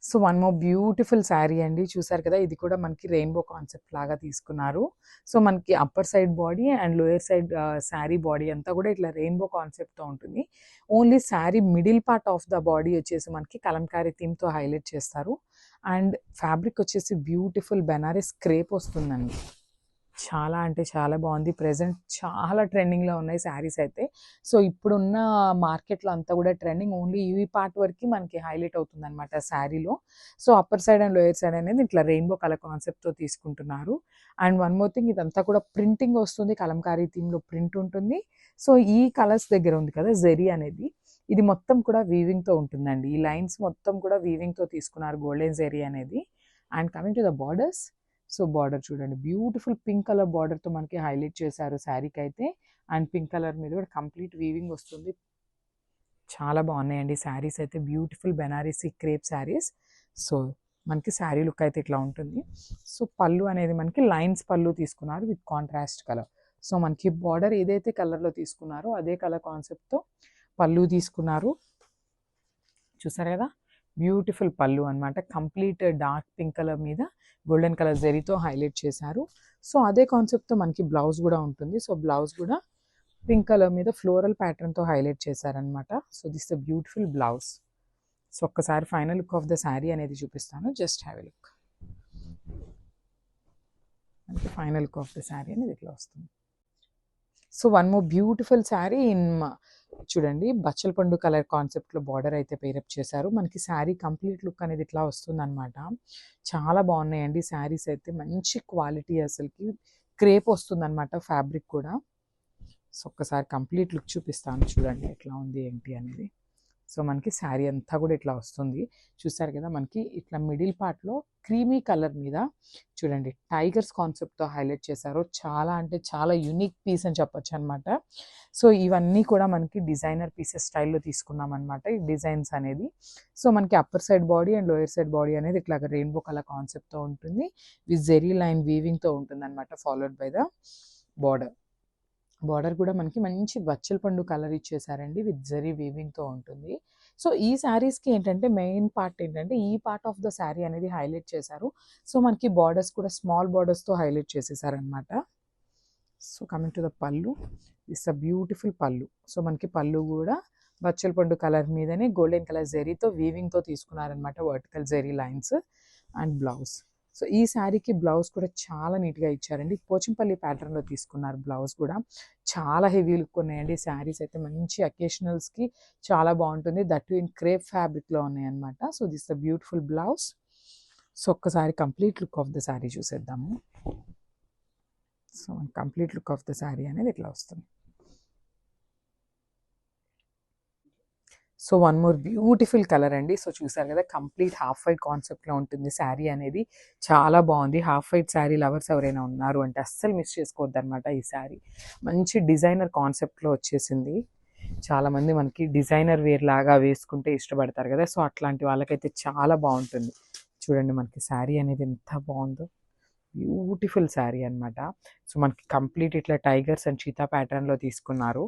So one more beautiful sari అండి. చూసారు కదా, ఇది కూడా మనకి రెయిన్బో కాన్సెప్ట్ లాగా తీసుకున్నారు. సో మనకి upper side body and lower side sari body అంతా కూడా ఇట్లా రెయిన్బో కాన్సెప్ట్తో ఉంటుంది. Only sari middle part of the body వచ్చేసి మనకి కలంకారీ థీమ్తో హైలైట్ చేస్తారు. అండ్ ఫ్యాబ్రిక్ వచ్చేసి బ్యూటిఫుల్ బెనారస్ క్రేప్ వస్తుందండి. చాలా అంటే చాలా బాగుంది. ప్రెజెంట్ చాలా ట్రెండింగ్లో ఉన్నాయి శారీస్ అయితే. సో ఇప్పుడున్న మార్కెట్లో అంతా కూడా ట్రెండింగ్ ఓన్లీ ఈ పార్ట్ వరకు మనకి హైలైట్ అవుతుంది అనమాట శారీలో. So upper side and lower side అనేది ఇట్లా రెయిన్బో కలర్ కాన్సెప్ట్తో తీసుకుంటున్నారు. అండ్ వన్ మోర్ థింగ్, ఇదంతా కూడా ప్రింటింగ్ వస్తుంది, కలంకారీ థీమ్లో ప్రింట్ ఉంటుంది. సో ఈ కలర్స్ దగ్గర ఉంది కదా జెరీ అనేది, ఇది మొత్తం కూడా వీవింగ్తో ఉంటుందండి. ఈ లైన్స్ మొత్తం కూడా వీవింగ్తో తీసుకున్నారు, గోల్డెన్ జెరీ అనేది. And coming to the borders, so border చూడండి, బ్యూటిఫుల్ పింక్ కలర్ బార్డర్తో మనకి హైలైట్ చేశారు శారీకి అయితే. అండ్ పింక్ కలర్ మీద కూడా కంప్లీట్ వీవింగ్ వస్తుంది. చాలా బాగున్నాయండి శారీస్ అయితే, beautiful Banarasi crepe saris. So మనకి శారీ లుక్ అయితే ఇట్లా ఉంటుంది. సో పళ్ళు అనేది మనకి లైన్స్ పళ్ళు తీసుకున్నారు విత్ కాంట్రాస్ట్ కలర్. సో మనకి బార్డర్ ఏదైతే కలర్లో తీసుకున్నారో అదే కలర్ కాన్సెప్ట్తో పళ్ళు తీసుకున్నారు. చూసారు కదా, బ్యూటిఫుల్ పళ్ళు అనమాట. కంప్లీట్ డార్క్ పింక్ కలర్ మీద గోల్డెన్ కలర్ జెరీతో హైలైట్ చేశారు. సో అదే కాన్సెప్ట్తో మనకి బ్లౌజ్ కూడా ఉంటుంది. సో బ్లౌజ్ కూడా పింక్ కలర్ మీద ఫ్లోరల్ ప్యాటర్న్తో హైలైట్ చేశారనమాట. So this the beautiful blouse. So ఒక్కసారి final look of the sari అనేది చూపిస్తాను, జస్ట్ హ్యావ్ ఎ లుక్. మనకి final look of the sari అనేది ఇట్లా వస్తుంది. So one more beautiful sari in, చూడండి, బచ్చల పండు కలర్ కాన్సెప్ట్లో బార్డర్ అయితే పేరప్ చేశారు. మనకి శారీ కంప్లీట్ లుక్ అనేది ఇట్లా వస్తుంది అనమాట. చాలా బాగున్నాయండి శారీస్ అయితే, మంచి క్వాలిటీ, అసలుకి క్రేప్ వస్తుంది అనమాట ఫ్యాబ్రిక్ కూడా. సో ఒక్కసారి కంప్లీట్ లుక్ చూపిస్తాను, చూడండి ఎట్లా ఉంది ఏంటి అనేది. సో మనకి శారీ అంతా కూడా ఇట్లా వస్తుంది. చూసారు కదా, మనకి ఇట్లా మిడిల్ పార్ట్లో క్రీమీ కలర్ మీద చూడండి టైగర్స్ కాన్సెప్ట్తో హైలైట్ చేశారు. చాలా అంటే చాలా యూనిక్ పీస్ అని చెప్పొచ్చు అనమాట. సో ఇవన్నీ కూడా మనకి డిజైనర్ పీసెస్ స్టైల్లో తీసుకున్నాం అనమాట ఈ డిజైన్స్ అనేది. సో మనకి upper side body and lower side body అనేది ఇట్లా రెయిన్బో కలర్ కాన్సెప్ట్తో ఉంటుంది విత్ జెరీ లైన్ వీవింగ్తో ఉంటుంది అనమాట, followed by the border. Border కూడా మనకి మంచి బచ్చల పండు కలర్ ఇచ్చేసారండి విత్ జరీ వీవింగ్తో ఉంటుంది. సో ఈ శారీస్కి ఏంటంటే మెయిన్ పార్ట్ ఏంటంటే ఈ పార్ట్ ఆఫ్ ద శారీ అనేది హైలైట్ చేశారు. సో మనకి బార్డర్స్ కూడా స్మాల్ బార్డర్స్తో హైలైట్ చేసేసారనమాట. So coming to the pallu, it's a beautiful pallu. So మనకి పళ్ళు కూడా బచ్చల పండు కలర్ మీదనే గోల్డెన్ కలర్ జెరీతో వీవింగ్తో తీసుకున్నారనమాట, vertical zari lines. And blouse, so ఈ శారీకి బ్లౌజ్ కూడా చాలా నీట్గా ఇచ్చారండి. పోచంపల్లి ప్యాటర్న్లో తీసుకున్నారు బ్లౌజ్ కూడా. చాలా హెవీ లుక్ ఉన్నాయండి శారీస్ అయితే, మంచి అకేషనల్స్కి చాలా బాగుంటుంది. దట్ ఇన్ క్రేప్ ఫ్యాబ్రిక్లో ఉన్నాయన్నమాట. So this the beautiful blouse. So ఒక్కసారి complete look of the sari చూసేద్దాము. So complete look of the sari అనేది ఇట్లా వస్తుంది. So one more beautiful colour అండి. సో చూసారు కదా, కంప్లీట్ హాఫ్ వైట్ కాన్సెప్ట్లో ఉంటుంది శారీ అనేది. చాలా బాగుంది. హాఫ్ వైట్ శారీ లవర్స్ ఎవరైనా ఉన్నారు అంటే అస్సలు మిస్ చేసుకోవద్దు అనమాట. ఈ శారీ మంచి డిజైనర్ కాన్సెప్ట్లో వచ్చేసింది. చాలామంది మనకి డిజైనర్ వేర్ లాగా వేసుకుంటే ఇష్టపడతారు కదా, సో అట్లాంటి వాళ్ళకైతే చాలా బాగుంటుంది. చూడండి మనకి శారీ అనేది ఎంత బాగుందో, బ్యూటిఫుల్ శారీ అనమాట. సో మనకి కంప్లీట్ ఇట్లా టైగర్స్ అండ్ చీతా ప్యాటర్న్లో తీసుకున్నారు.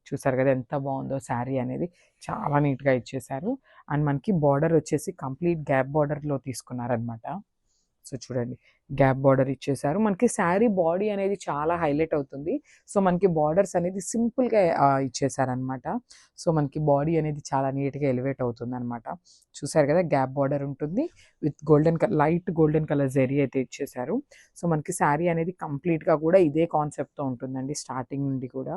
చూసారు కదా ఎంత బాగుందో శారీ అనేది, చాలా నీట్గా ఇచ్చేసారు. అండ్ మనకి బార్డర్ వచ్చేసి కంప్లీట్ గ్యాప్ బార్డర్లో తీసుకున్నారనమాట. సో చూడండి, గ్యాప్ బార్డర్ ఇచ్చేసారు. మనకి శారీ బాడీ అనేది చాలా హైలైట్ అవుతుంది. సో మనకి బార్డర్స్ అనేది సింపుల్గా ఇచ్చేసారనమాట. సో మనకి బాడీ అనేది చాలా నీట్గా ఎలివేట్ అవుతుంది అనమాట. చూసారు కదా, గ్యాప్ బార్డర్ ఉంటుంది with golden colour, light golden colour zari అయితే ఇచ్చేసారు. సో మనకి శారీ అనేది కంప్లీట్గా కూడా ఇదే కాన్సెప్ట్తో ఉంటుందండి స్టార్టింగ్ నుండి కూడా.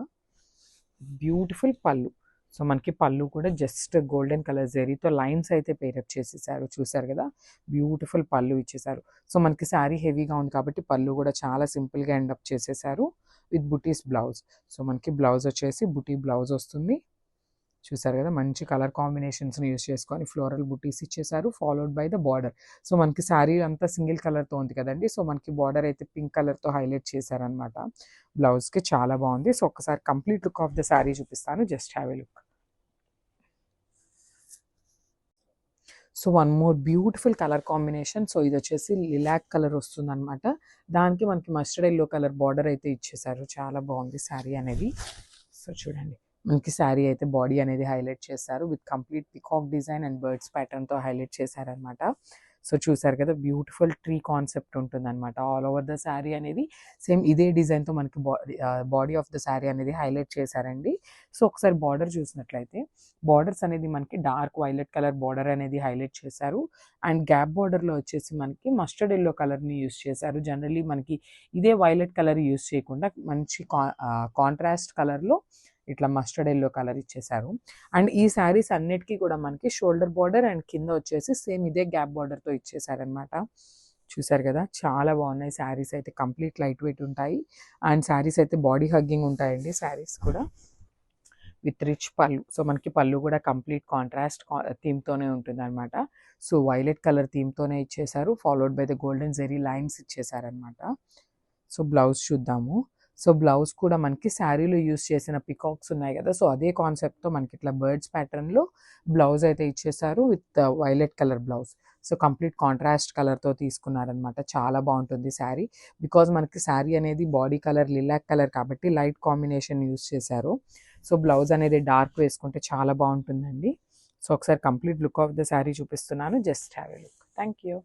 బ్యూటిఫుల్ పళ్ళు. సో మనకి పళ్ళు కూడా జస్ట్ గోల్డెన్ కలర్ జెరీతో లైన్స్ అయితే పేరప్ చేసేసారు. చూసారు కదా, బ్యూటిఫుల్ పళ్ళు ఇచ్చేసారు. సో మనకి శారీ హెవీగా ఉంది కాబట్టి పళ్ళు కూడా చాలా సింపుల్గా ఎండప్ చేసేసారు విత్ బుటీస్ బ్లౌజ్. సో మనకి బ్లౌజ్ వచ్చేసి బుటీ బ్లౌజ్ వస్తుంది. చూసారు కదా, మంచి కలర్ కాంబినేషన్స్ని యూస్ చేసుకొని ఫ్లోరల్ బుటీస్ ఇచ్చేసారు, followed by the border. So మనకి శారీ అంతా సింగిల్ కలర్తో ఉంది కదండి. సో మనకి బార్డర్ అయితే పింక్ కలర్తో హైలైట్ చేశారనమాట బ్లౌజ్కి. చాలా బాగుంది. సో ఒకసారి complete look of the sari చూపిస్తాను, just have a look. So one more beautiful colour combination. So ఇది వచ్చేసి లిలాక్ కలర్ వస్తుంది అనమాట. దానికి మనకి మస్టర్డ్ ఎల్లో కలర్ బార్డర్ అయితే ఇచ్చేసారు. చాలా బాగుంది శారీ అనేది. సో చూడండి, మనకి శారీ అయితే బాడీ అనేది హైలైట్ చేశారు with complete peacock design and birds ప్యాటర్న్తో హైలైట్ చేశారనమాట. సో చూసారు కదా, బ్యూటిఫుల్ ట్రీ కాన్సెప్ట్ ఉంటుందన్నమాట ఆల్ ఓవర్ ద శారీ అనేది. సేమ్ ఇదే డిజైన్తో మనకి బాడీ ఆఫ్ ద శారీ అనేది హైలైట్ చేశారండి. సో ఒకసారి బార్డర్ చూసినట్లయితే బార్డర్స్ అనేది మనకి డార్క్ వైలెట్ కలర్ బార్డర్ అనేది హైలైట్ చేశారు. అండ్ గ్యాప్ బార్డర్లో వచ్చేసి మనకి మస్టర్డ్ ఎల్లో కలర్ని యూస్ చేశారు. జనరలీ మనకి ఇదే వైలెట్ కలర్ యూస్ చేయకుండా మంచి కాంట్రాస్ట్ కలర్లో ఇట్లా మస్టర్డ్ ఎల్లో కలర్ ఇచ్చేసారు. అండ్ ఈ శారీస్ అన్నిటికీ కూడా మనకి షోల్డర్ బార్డర్ అండ్ కింద వచ్చేసి సేమ్ ఇదే గ్యాప్ బార్డర్తో ఇచ్చేసారనమాట. చూసారు కదా, చాలా బాగున్నాయి శారీస్ అయితే. కంప్లీట్ లైట్ వెయిట్ ఉంటాయి అండ్ శారీస్ అయితే బాడీ హగ్గింగ్ ఉంటాయండి శారీస్ కూడా విత్ రిచ్ పళ్ళు. సో మనకి పళ్ళు కూడా కంప్లీట్ కాంట్రాస్ట్ థీమ్తోనే ఉంటుంది అనమాట. సో వైలెట్ కలర్ థీమ్తోనే ఇచ్చేసారు, followed by the golden zari lines ఇచ్చేసారనమాట. సో బ్లౌజ్ చూద్దాము. సో బ్లౌజ్ కూడా మనకి శారీలో యూస్ చేసిన పికాక్స్ ఉన్నాయి కదా, సో అదే కాన్సెప్ట్తో మనకి ఇట్లా బర్డ్స్ ప్యాటర్న్లో బ్లౌజ్ అయితే ఇచ్చేసారు with violet colour blouse. So complete contrast కలర్తో తీసుకున్నారనమాట. చాలా బాగుంటుంది శారీ, బికాజ్ మనకి శారీ అనేది బాడీ కలర్ లిలాక్ కలర్ కాబట్టి లైట్ కాంబినేషన్ యూస్ చేశారు. సో బ్లౌజ్ అనేది డార్క్ వేసుకుంటే చాలా బాగుంటుందండి. సో ఒకసారి complete look of the sari చూపిస్తున్నాను, just have a look. Thank you.